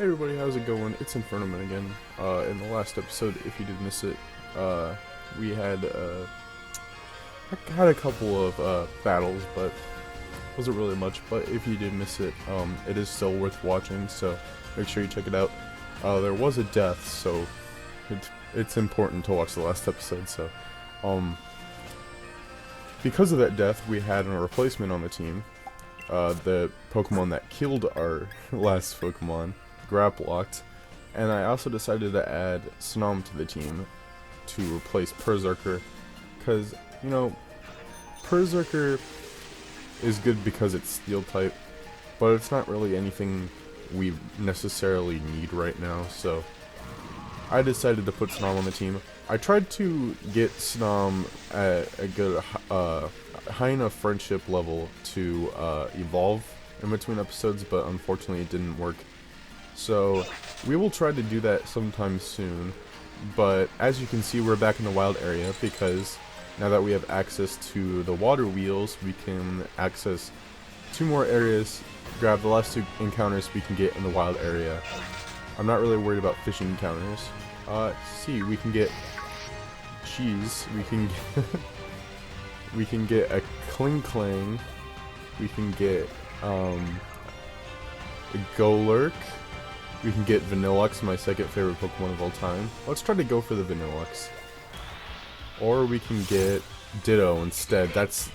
Hey everybody, how's it going? It's Infernoman again. In the last episode, if you did miss it, we had a couple of battles, but wasn't really much. But if you did miss it, it is still worth watching, so make sure you check it out. There was a death, so it's important to watch the last episode. So, because of that death, we had a replacement on the team. The Pokemon that killed our last Pokemon. Grapplocked, and I also decided to add Snom to the team to replace Berserker, because, you know, Berserker is good because it's Steel type, but it's not really anything we necessarily need right now, so I decided to put Snom on the team. I tried to get Snom at a good, high enough friendship level to evolve in between episodes, but unfortunately it didn't work. So, we will try to do that sometime soon, but as you can see, we're back in the wild area because now that we have access to the water wheels, we can access 2 more areas, grab the last 2 encounters we can get in the wild area. I'm not really worried about fishing encounters. See, we can get cheese, we can get we can get a Kling Klang, we can get a Golurk. We can get Vanilluxe, my second favorite Pokemon of all time. Let's try to go for the Vanilluxe. Or we can get Ditto instead. That's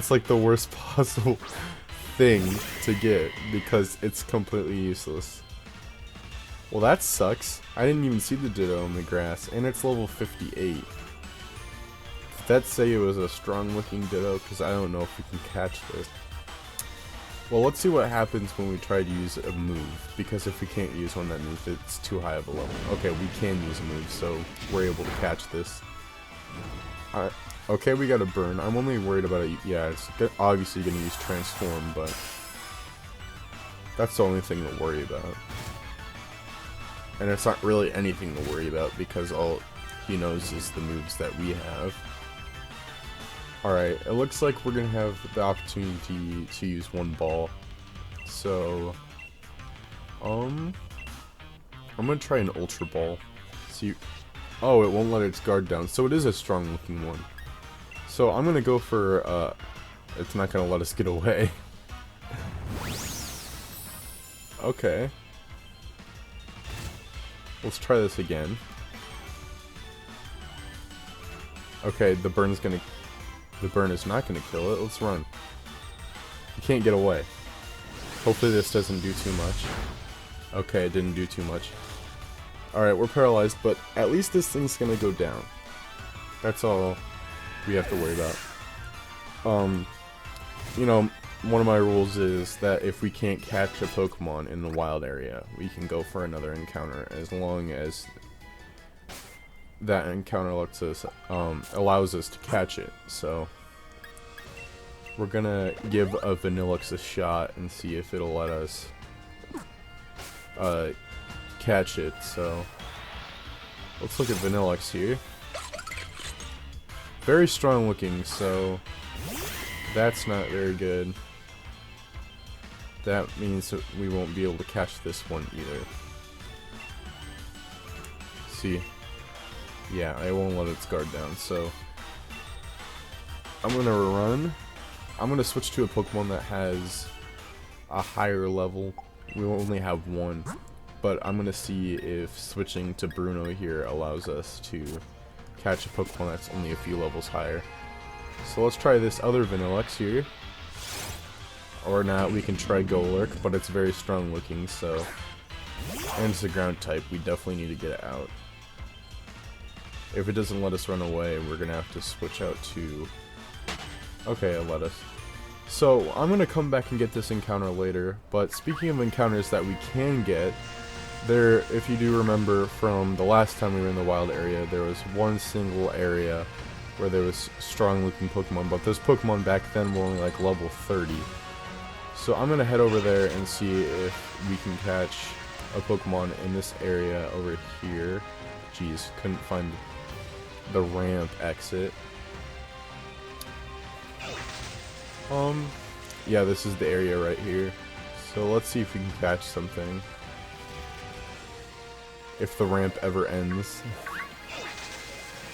like the worst possible thing to get because it's completely useless. Well, that sucks. I didn't even see the Ditto in the grass, and it's level 58. Did that say it was a strong-looking Ditto? Because I don't know if we can catch this. Well, let's see what happens when we try to use a move, because if we can't use one that moves, it's too high of a level. Okay, we can use a move, so we're able to catch this. Alright, okay, we got a burn. I'm only worried about it. Yeah, it's obviously going to use Transform, but that's the only thing to worry about. And it's not really anything to worry about, because all he knows is the moves that we have. Alright, it looks like we're going to have the opportunity to use 1 ball. So, I'm going to try an Ultra Ball. See, oh, it won't let its guard down, so it is a strong looking one. So I'm going to go for, it's not going to let us get away. Okay. Let's try this again. Okay, the burn is not going to kill it. Let's run. You can't get away. Hopefully this doesn't do too much. Okay, it didn't do too much. Alright, we're paralyzed, but at least this thing's going to go down. That's all we have to worry about. You know, one of my rules is that if we can't catch a Pokemon in the wild area, we can go for another encounter, as long as that encounter lets us, allows us to catch it. So we're gonna give a Vanilluxe a shot and see if it'll let us catch it. So let's look at Vanilluxe here. Very strong looking, so that's not very good. That means that we won't be able to catch this one either. See? Yeah, I won't let its guard down, so I'm gonna run. I'm gonna switch to a Pokemon that has a higher level. We only have 1, but I'm gonna see if switching to Bruno here allows us to catch a Pokemon that's only a few levels higher. So let's try this other Vanilluxe here. Or not, we can try Golurk, but it's very strong looking, so, and it's a ground type, we definitely need to get it out. If it doesn't let us run away, we're gonna have to switch out to... Okay, it let us. So, I'm gonna come back and get this encounter later, but speaking of encounters that we can get, there, if you do remember from the last time we were in the wild area, there was one single area where there was strong looking Pokemon, but those Pokemon back then were only like level 30. So I'm gonna head over there and see if we can catch a Pokemon in this area over here. Jeez, couldn't find the ramp exit. Yeah, this is the area right here. So let's see if we can catch something. if the ramp ever ends.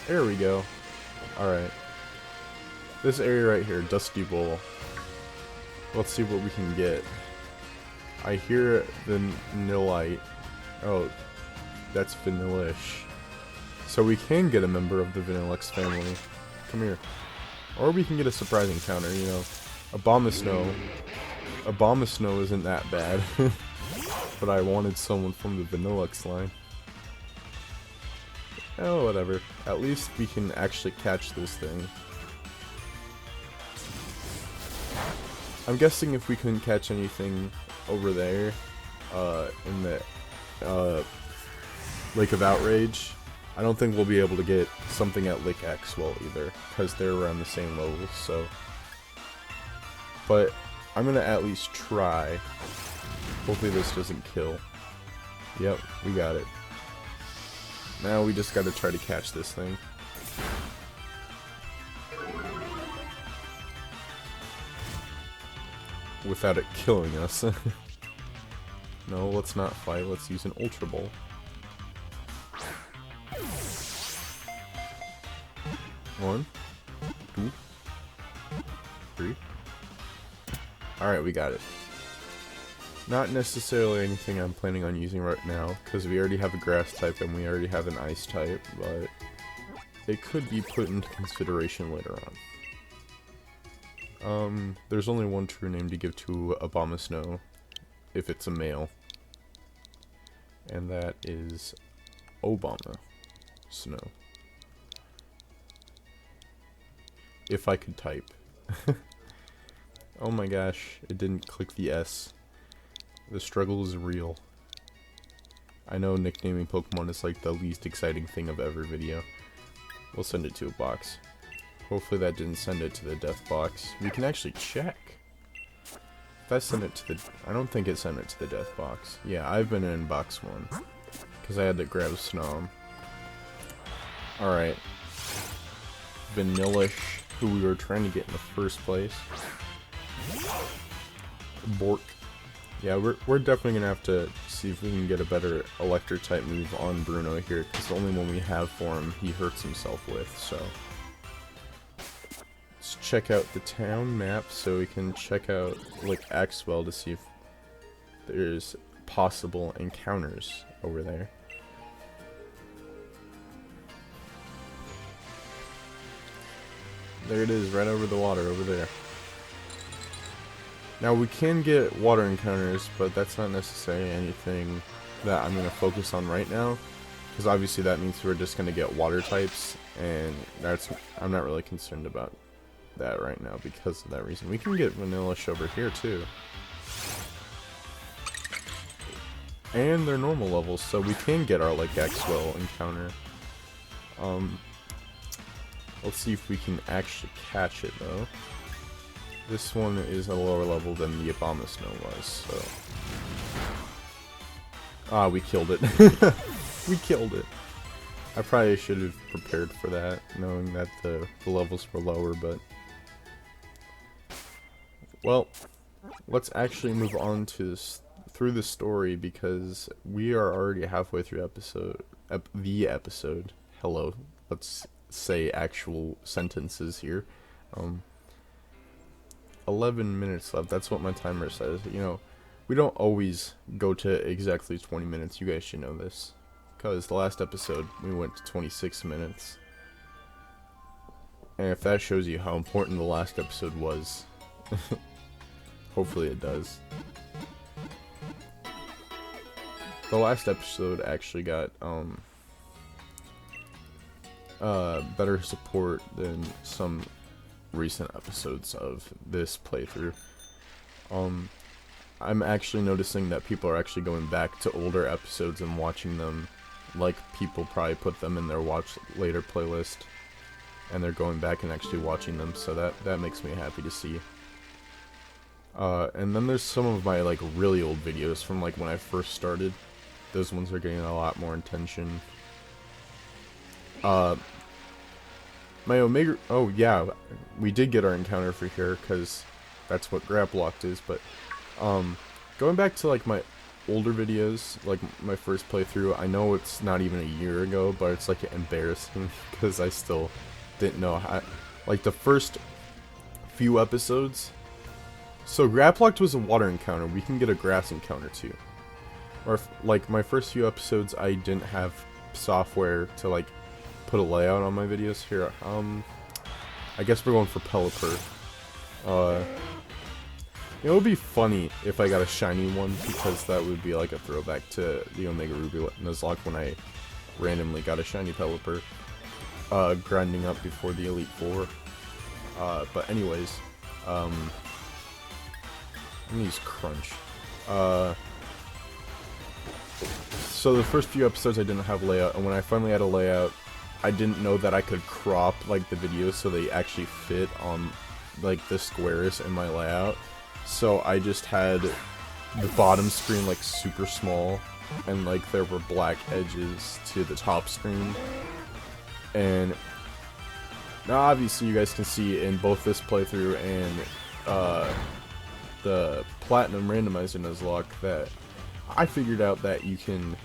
There we go. Alright. This area right here, Dusty Bowl. Let's see what we can get. I hear Vanillite. Oh, that's Vanillish. So we can get a member of the Vanillix family. Come here. Or we can get a surprise encounter, you know. Abomasnow. Abomasnow isn't that bad. But I wanted someone from the Vanillix line. Oh, whatever. At least we can actually catch this thing. I'm guessing if we couldn't catch anything over there, in the, Lake of Outrage, I don't think we'll be able to get something at Lake Axwell either, because they're around the same level, so. But I'm gonna at least try. Hopefully this doesn't kill. Yep, we got it. Now we just gotta try to catch this thing. Without it killing us. No, let's not fight, let's use an Ultra Ball. One, two, three. Alright, we got it. Not necessarily anything I'm planning on using right now, because we already have a grass type and we already have an ice type, but it could be put into consideration later on. There's only one true name to give to Abomasnow, if it's a male. And that is Obama Snow. If I could type. Oh my gosh, it didn't click the S. The struggle is real. I know nicknaming Pokemon is like the least exciting thing of every video. We'll send it to a box. Hopefully that didn't send it to the death box. We can actually check. If I send it to the... I don't think it sent it to the death box. Yeah, I've been in box 1. Because I had to grab Snom. Alright. Vanillish, who we were trying to get in the first place. Bork. Yeah, we're definitely gonna have to see if we can get a better electric type move on Bruno here, because the only one we have for him he hurts himself with, so. Let's check out the town map so we can check out like Axwell to see if there's possible encounters over there. There it is, right over the water over there. Now we can get water encounters, but that's not necessarily anything that I'm going to focus on right now, because obviously that means we're just going to get water types, and I'm not really concerned about that right now because of that reason. We can get Vanillish over here too. And they're normal levels, so we can get our like Axwell encounter. Let's see if we can actually catch it though. This one is a lower level than the Abomasnow was, so... Ah, we killed it. We killed it. I probably should have prepared for that, knowing that the levels were lower, but... Well, let's actually move on to through the story, because we are already halfway through the episode. Hello. Let's say actual sentences here. 11 minutes left, that's what my timer says. You know, we don't always go to exactly 20 minutes, you guys should know this. Because the last episode, we went to 26 minutes. And if that shows you how important the last episode was, hopefully it does. The last episode actually got, better support than some recent episodes of this playthrough. I'm actually noticing that people are actually going back to older episodes and watching them, like people probably put them in their watch later playlist, and they're going back and actually watching them, so that makes me happy to see. And then there's some of my like really old videos from like when I first started. Those ones are getting a lot more attention. My Omega... Oh, yeah, we did get our encounter for here, because that's what Graplocked is, but, going back to, like, my older videos, like my first playthrough. I know it's not even a year ago, but it's like embarrassing because I still didn't know how. Like the first few episodes. So Graplocked was a water encounter. We can get a grass encounter too. Or if, like my first few episodes, I didn't have software to like put a layout on my videos. Here, I guess we're going for Pelipper. It would be funny if I got a shiny one, because that would be like a throwback to the Omega Ruby Nuzlocke when I randomly got a shiny Pelipper, grinding up before the Elite Four. But anyways, I'm gonna use Crunch. So the first few episodes I didn't have layout, and when I finally had a layout, I didn't know that I could crop like the videos so they actually fit on like the squares in my layout. So I just had the bottom screen like super small, and like there were black edges to the top screen. And now obviously you guys can see in both this playthrough and the Platinum Randomizer Nuzlocke that I figured out that you can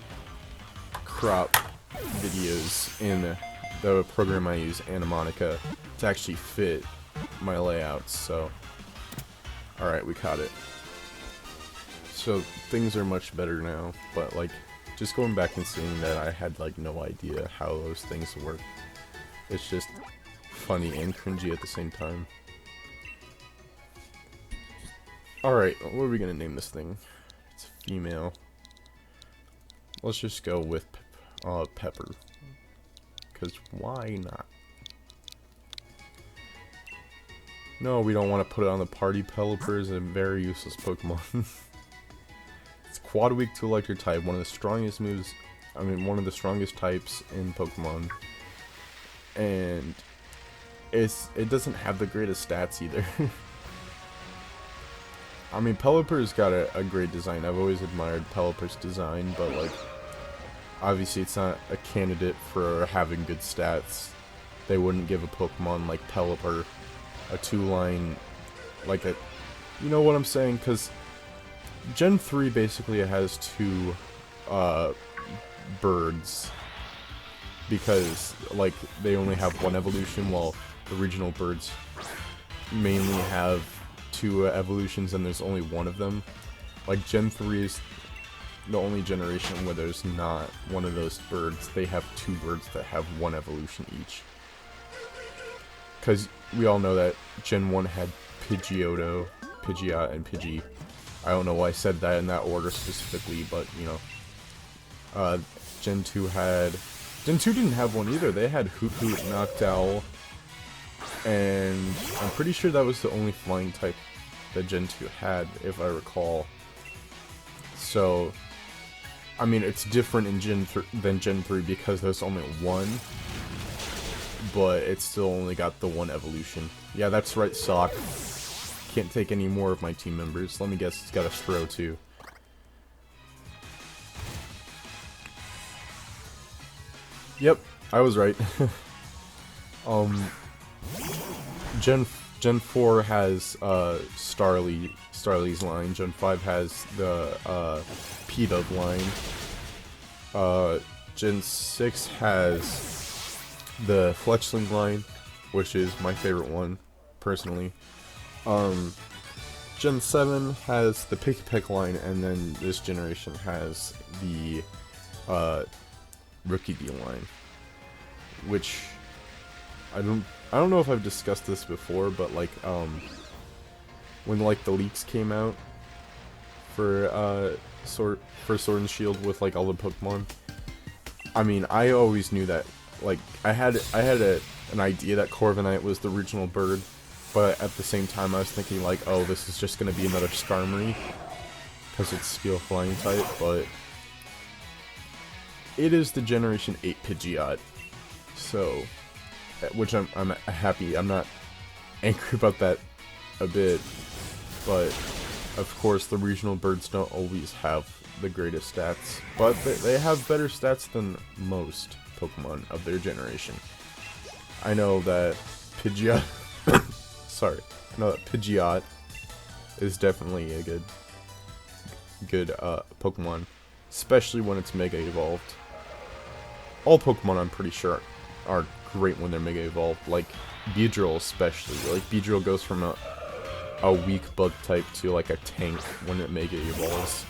crop videos in the program I use, Animonica, to actually fit my layouts. So alright, we caught it. So things are much better now, but like just going back and seeing that I had like no idea how those things work. It's just funny and cringy at the same time. Alright, what are we gonna name this thing? It's female. Let's just go with Pepper. Because why not? No, we don't want to put it on the party. Pelipper is a very useless Pokemon. It's quad weak to electric type, one of the strongest moves, one of the strongest types in Pokemon. And it doesn't have the greatest stats either. I mean, Pelipper's got a great design. I've always admired Pelipper's design, but like, obviously it's not a candidate for having good stats. They wouldn't give a Pokemon like Pelipper a 2-line, like a, you know what I'm saying? Because Gen 3 basically has 2 birds, because like they only have 1 evolution, while the regional birds mainly have 2 evolutions, and there's only 1 of them. Like Gen 3 is the only generation where there's not one of those birds. They have 2 birds that have 1 evolution each. Because we all know that Gen 1 had Pidgeotto, Pidgeot, and Pidgey. I don't know why I said that in that order specifically, but, you know. Gen 2 didn't have one either. They had Hoot Hoot, Noctowl, and I'm pretty sure that was the only flying type that Gen 2 had, if I recall. So, I mean, it's different in than Gen 3 because there's only 1. But it's still only got the 1 evolution. Yeah, that's right, Sock. Can't take any more of my team members. Let me guess, it's got a Stro too. Yep, I was right. Gen 4 has Starly's line. Gen 5 has the P-Dub line. Gen 6 has the Fletchling line, which is my favorite one, personally. Gen 7 has the Pick line, and then this generation has the Rookie D line, which I don't know if I've discussed this before, but like when like the leaks came out for Sword and Shield with like all the Pokemon, I mean, I always knew that. Like, I had an idea that Corviknight was the original bird, but at the same time I was thinking like, oh, this is just gonna be another Skarmory, because it's Steel Flying type, but it is the Generation 8 Pidgeot, so, which I'm happy. I'm not angry about that a bit, but of course the regional birds don't always have the greatest stats, but they have better stats than most Pokemon of their generation. I know that Pidgeot Pidgeot is definitely a good Pokemon, especially when it's Mega Evolved. All Pokemon, I'm pretty sure, are great when they're Mega Evolved, like Beedrill especially. Like, Beedrill goes from a weak bug type to like a tank when it Mega Evolves.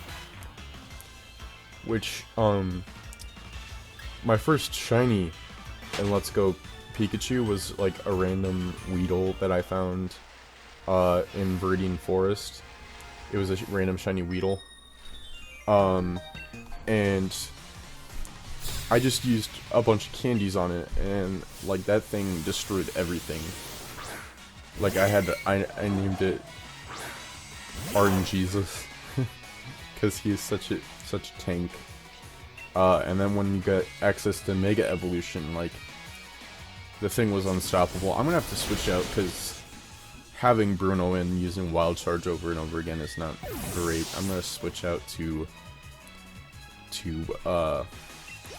Which, my first shiny in Let's Go Pikachu was like a random Weedle that I found in Viridian Forest. It was a random shiny Weedle. And I just used a bunch of candies on it, and like that thing destroyed everything. Like I named it Arden Jesus because he is such a tank. And then when you get access to Mega Evolution, like the thing was unstoppable. I'm gonna have to switch out because having Bruno in using Wild Charge over and over again is not great. I'm gonna switch out to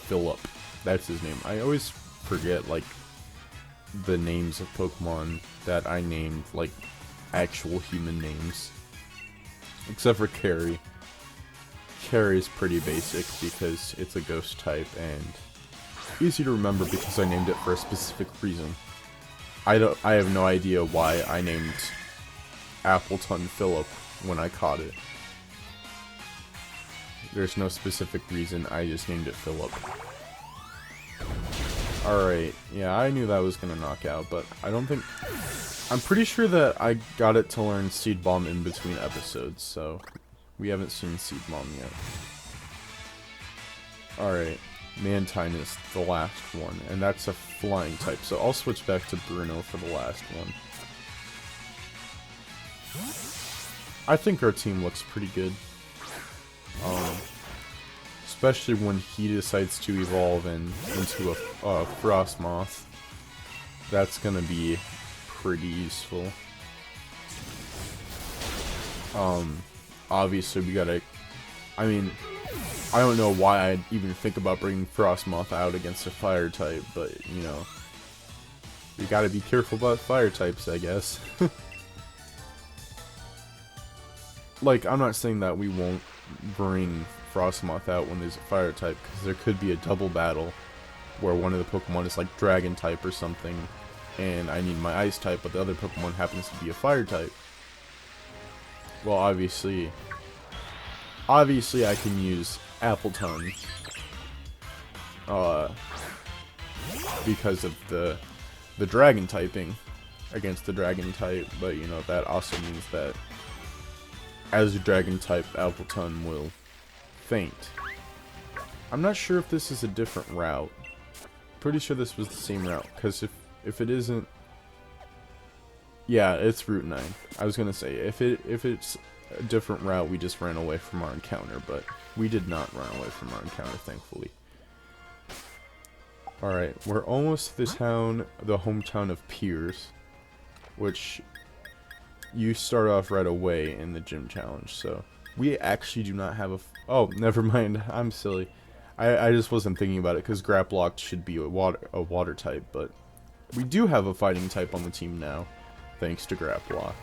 Philip. That's his name. I always forget like the names of Pokemon that I named like actual human names. Except for Carrie. Carrie is pretty basic because it's a ghost type and easy to remember because I named it for a specific reason. I have no idea why I named Appleton Philip when I caught it. There's no specific reason, I just named it Philip. Alright, yeah, I knew that was gonna knock out, but I don't think... I'm pretty sure that I got it to learn Seed Bomb in between episodes, so we haven't seen Seed Bomb yet. Alright, Mantine is the last one, and that's a flying type, so I'll switch back to Bruno for the last one. I think our team looks pretty good. Especially when he decides to evolve into a Frostmoth. That's gonna be pretty useful. Obviously we gotta... I mean, I don't know why I'd even think about bringing Frostmoth out against a fire type, but, you know, you gotta be careful about fire types, I guess. Like, I'm not saying that we won't bring Frostmoth out when there's a fire type, because there could be a double battle where one of the Pokemon is like dragon type or something, and I need my ice type, but the other Pokemon happens to be a fire type. Well, obviously I can use Appleton, because of the dragon typing against the dragon type, but you know, that also means that as a dragon type, Appleton will faint. I'm not sure if this is a different route. Pretty sure this was the same route, because if it isn't... Yeah, it's Route 9. I was gonna say, if it's a different route, we just ran away from our encounter, but we did not run away from our encounter, thankfully. Alright, we're almost to the hometown of Piers, which you start off right away in the gym challenge, so we actually do not have a... Oh, never mind, I'm silly. I just wasn't thinking about it, because Grapploct should be a water type, but we do have a fighting type on the team now, thanks to Grapploct.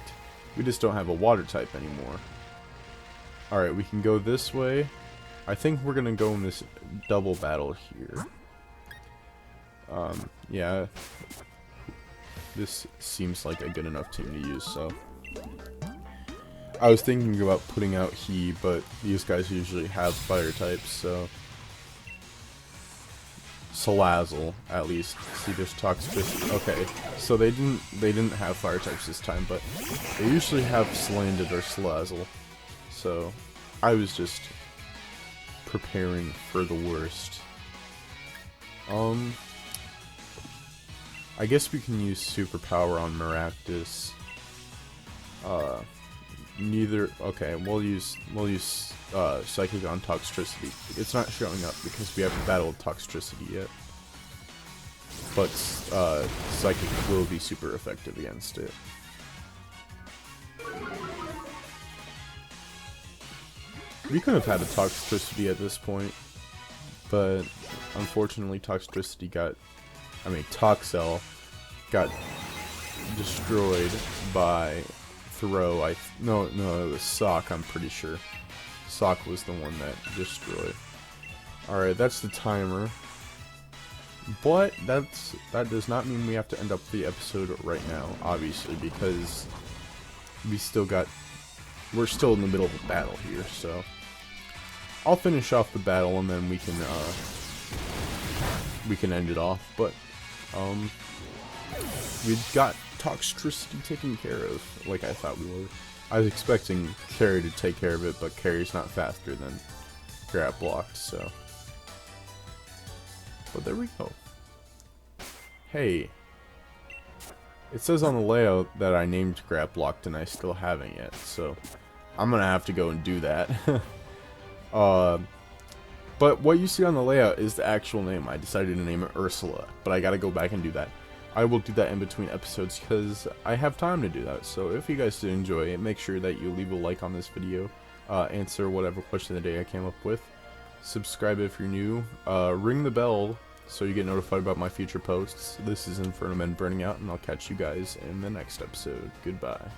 We just don't have a water type anymore. Alright, we can go this way. I think we're gonna go in this double battle here. Yeah. This seems like a good enough team to use, so... I was thinking about putting out He, but these guys usually have fire types, so... Salazzle, at least. See, there's Toxtricity. Okay, so they didn't have fire types this time, but they usually have Slanded or Salazzle. So, I was just preparing for the worst. I guess we can use Superpower on Maractus. Okay, we'll use Psychic on Toxtricity. It's not showing up because we haven't battled Toxtricity yet. But Psychic will be super effective against it. We could have had a Toxtricity at this point, but unfortunately Toxtricity Toxel got destroyed by Throw. No, it was Sock, I'm pretty sure. Sock was the one that destroyed. Alright, that's the timer. But that does not mean we have to end up the episode right now, obviously, because we're still in the middle of a battle here, so I'll finish off the battle and then we can end it off. But we've got Toxtricity taken care of, like I thought we were. I was expecting Carrie to take care of it, but Carrie's not faster than Graplocked, so. But there we go. Hey. It says on the layout that I named Graplocked and I still haven't yet, so I'm gonna have to go and do that. But what you see on the layout is the actual name. I decided to name it Ursula, but I gotta go back and do that. I will do that in between episodes because I have time to do that. So if you guys did enjoy it, make sure that you leave a like on this video, answer whatever question of the day I came up with, subscribe if you're new, ring the bell so you get notified about my future posts. This is Inferno Men Burning Out, and I'll catch you guys in the next episode. Goodbye.